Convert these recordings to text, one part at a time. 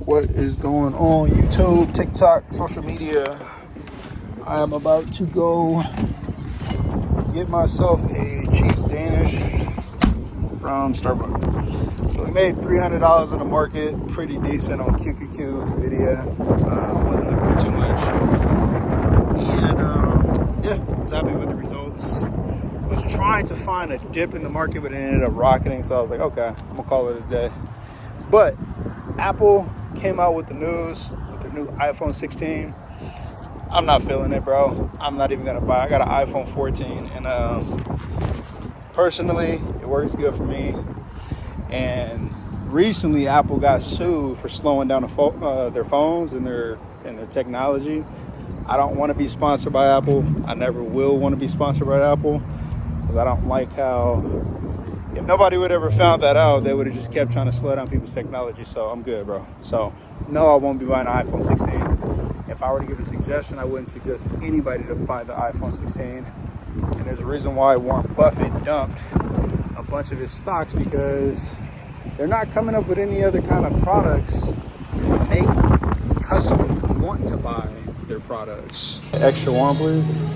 What is going on YouTube, TikTok, social media? I am about to go get myself a cheese Danish from Starbucks. So we made $300 in the market, pretty decent on QQQ video. Wasn't looking for too much. And yeah, was happy with the results. Was trying to find a dip in the market, but it ended up rocketing. So I was like, okay, I'm gonna call it a day. But Apple came out with the news with their new iPhone 16. I'm not feeling it, bro. I'm not even gonna buy. I got an iPhone 14, and personally, it works good for me. And recently, Apple got sued for slowing down their phones and their technology. I don't want to be sponsored by Apple. I never will want to be sponsored by Apple because I don't like how. If nobody would ever found that out, they would have just kept trying to slow down people's technology. So I'm good, bro. So no, I won't be buying an iPhone 16. If I were to give a suggestion, I wouldn't suggest anybody to buy the iPhone 16. And there's a reason why Warren Buffett dumped a bunch of his stocks, because they're not coming up with any other kind of products to make customers want to buy their products. Extra one, please.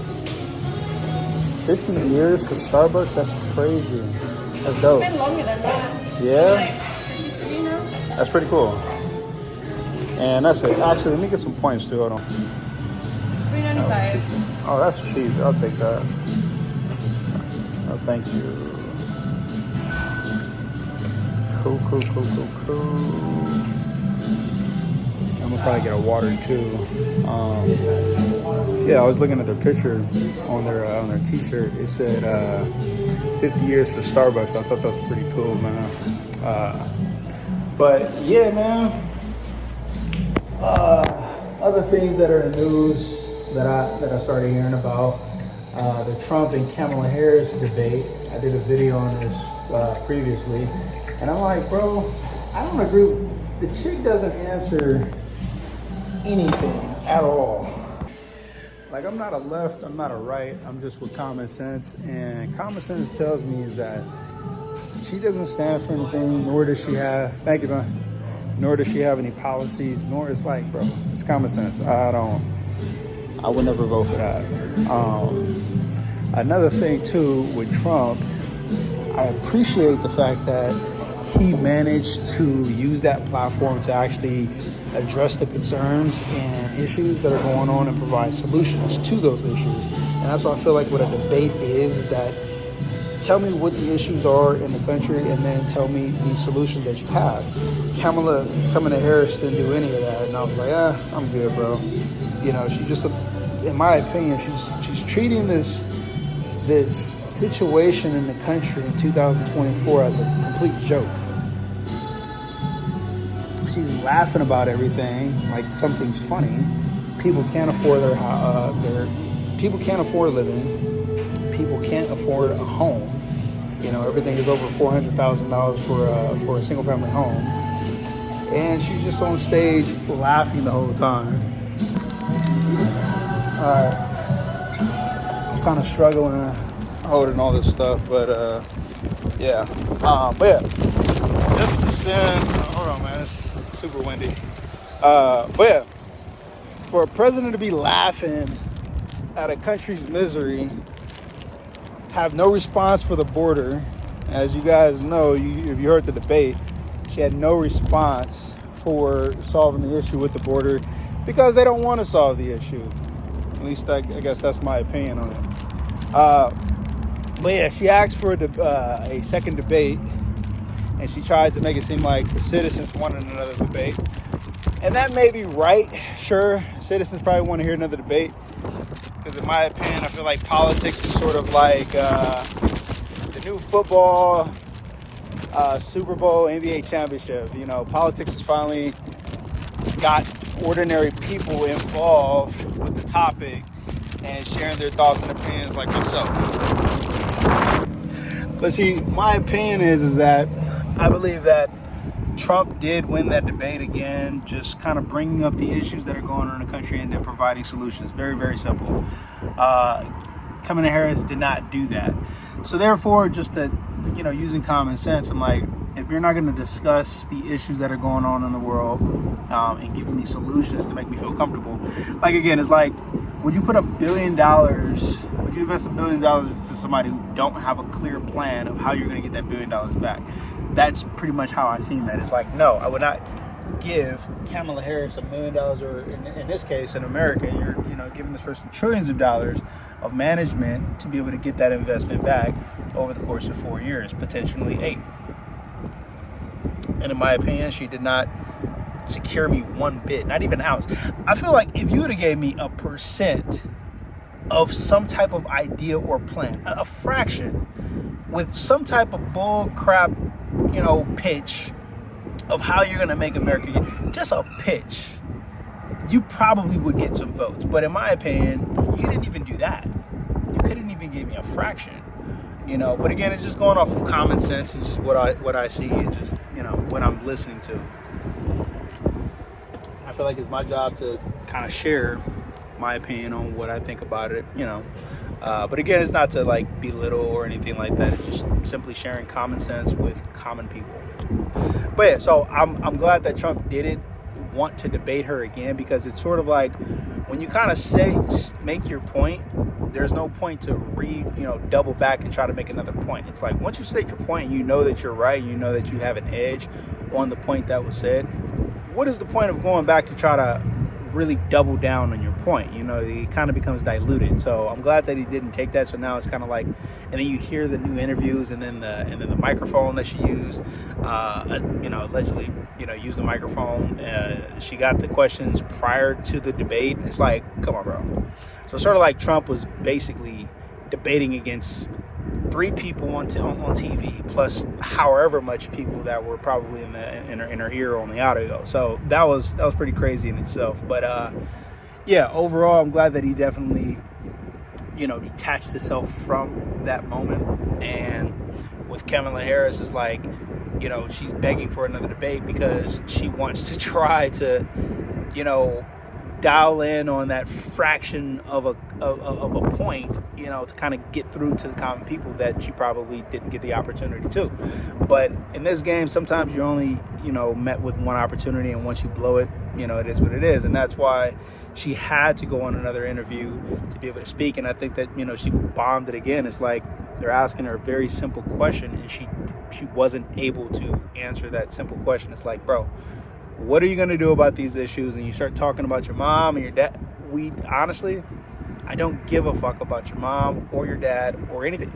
50 years for Starbucks? That's crazy. That's dope. It's been longer than that. Yeah? Like 53 now. That's pretty cool. And that's it. Actually, let me get some points too. Hold on. $3.95. Oh, that's cheap. I'll take that. Oh, thank you. Cool. I'm gonna probably get a water too. Yeah, I was looking at their picture on their T-shirt. It said 50 years for Starbucks. I thought that was pretty cool, man. But yeah, man. Other things that are in news that I started hearing about, the Trump and Kamala Harris debate. I did a video on this previously, and I'm like, bro, I don't agree. The chick doesn't answer anything at all. Like, I'm not a left, I'm not a right, I'm just with common sense. And common sense tells me is that she doesn't stand for anything, nor does she have, thank you, man, nor does she have any policies, nor it's like, bro, it's common sense. I would never vote for that. Another thing too with Trump, I appreciate the fact that he managed to use that platform to actually address the concerns and issues that are going on and provide solutions to those issues. And that's what I feel like what a debate is that tell me what the issues are in the country and then tell me the solutions that you have. Kamala Harris didn't do any of that, and I was like, I'm good, bro. You know, she just, in my opinion, she's treating this situation in the country in 2024 as a complete joke. She's laughing about everything like something's funny. People can't afford people can't afford living. People can't afford a home. You know, everything is over $400,000 for a single family home. And she's just on stage laughing the whole time. Alright. I'm kind of struggling holding all this stuff, but yeah. But yeah. Just to send, hold on, man, it's super windy. But yeah, for a president to be laughing at a country's misery, have no response for the border. As you guys know, if you heard the debate, she had no response for solving the issue with the border because they don't want to solve the issue. At least I guess that's my opinion on it. But yeah, she asked for a second debate, and she tried to make it seem like the citizens wanted another debate. And that may be right. Sure, citizens probably want to hear another debate. Because in my opinion, I feel like politics is sort of like the new football, Super Bowl, NBA championship. You know, politics has finally got ordinary people involved with the topic and sharing their thoughts and opinions like myself. But see, my opinion is that I believe that Trump did win that debate again, just kind of bringing up the issues that are going on in the country and then providing solutions. Very, very simple. Kamala Harris did not do that. So therefore, just using common sense, I'm like, if you're not going to discuss the issues that are going on in the world and giving me solutions to make me feel comfortable, like again, it's like, would you put $1 billion? Would you invest $1 billion into somebody who don't have a clear plan of how you're going to get that $1 billion back? That's pretty much how I seen that. It's like, no, I would not give Kamala Harris $1 million, or in this case, in America, you're giving this person trillions of dollars of management to be able to get that investment back over the course of 4 years, potentially 8. And in my opinion, she did not secure me one bit, not even an ounce. I feel like if you would have gave me 1% of some type of idea or plan, a fraction, with some type of bull crap, pitch of how you're going to make America just a pitch, you probably would get some votes. But in my opinion, you didn't even do that. You couldn't even give me a fraction. But again, it's just going off of common sense and just what I see and just what I'm listening to. I feel like it's my job to kind of share my opinion on what I think about it. But again, it's not to like belittle or anything like that. It's just simply sharing common sense with common people. But yeah, so I'm glad that Trump didn't want to debate her again, because it's sort of like when you kind of make your point, there's no point to double back and try to make another point. It's like once you state your point, you know that you're right, you know that you have an edge on the point that was said. What is the point of going back to try to really double down on your point? It kind of becomes diluted. So I'm glad that he didn't take that. So now it's kind of like, and then you hear the new interviews, and then the microphone that she used, allegedly, used the microphone. She got the questions prior to the debate. It's like, come on, bro. So sort of like Trump was basically debating against 3 people on TV, plus however much people that were probably in her ear on the audio. So that was pretty crazy in itself. But yeah, overall, I'm glad that he definitely detached himself from that moment. And with Kamala Harris, it's like she's begging for another debate because she wants to try to dial in on that fraction of a point, to kind of get through to the common people that you probably didn't get the opportunity to. But in this game, sometimes you're only, met with one opportunity, and once you blow it, it is what it is. And that's why she had to go on another interview to be able to speak. And I think that, she bombed it again. It's like they're asking her a very simple question, and she wasn't able to answer that simple question. It's like, bro, what are you going to do about these issues? And you start talking about your mom and your dad. Honestly, I don't give a fuck about your mom or your dad or anything.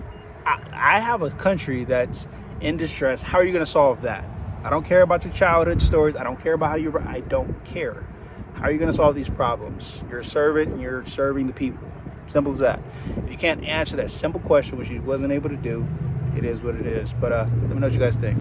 I have a country that's in distress. How are you going to solve that? I don't care about your childhood stories. I don't care about I don't care. How are you going to solve these problems? You're a servant and you're serving the people. Simple as that. If you can't answer that simple question, which you wasn't able to do, it is what it is. But let me know what you guys think.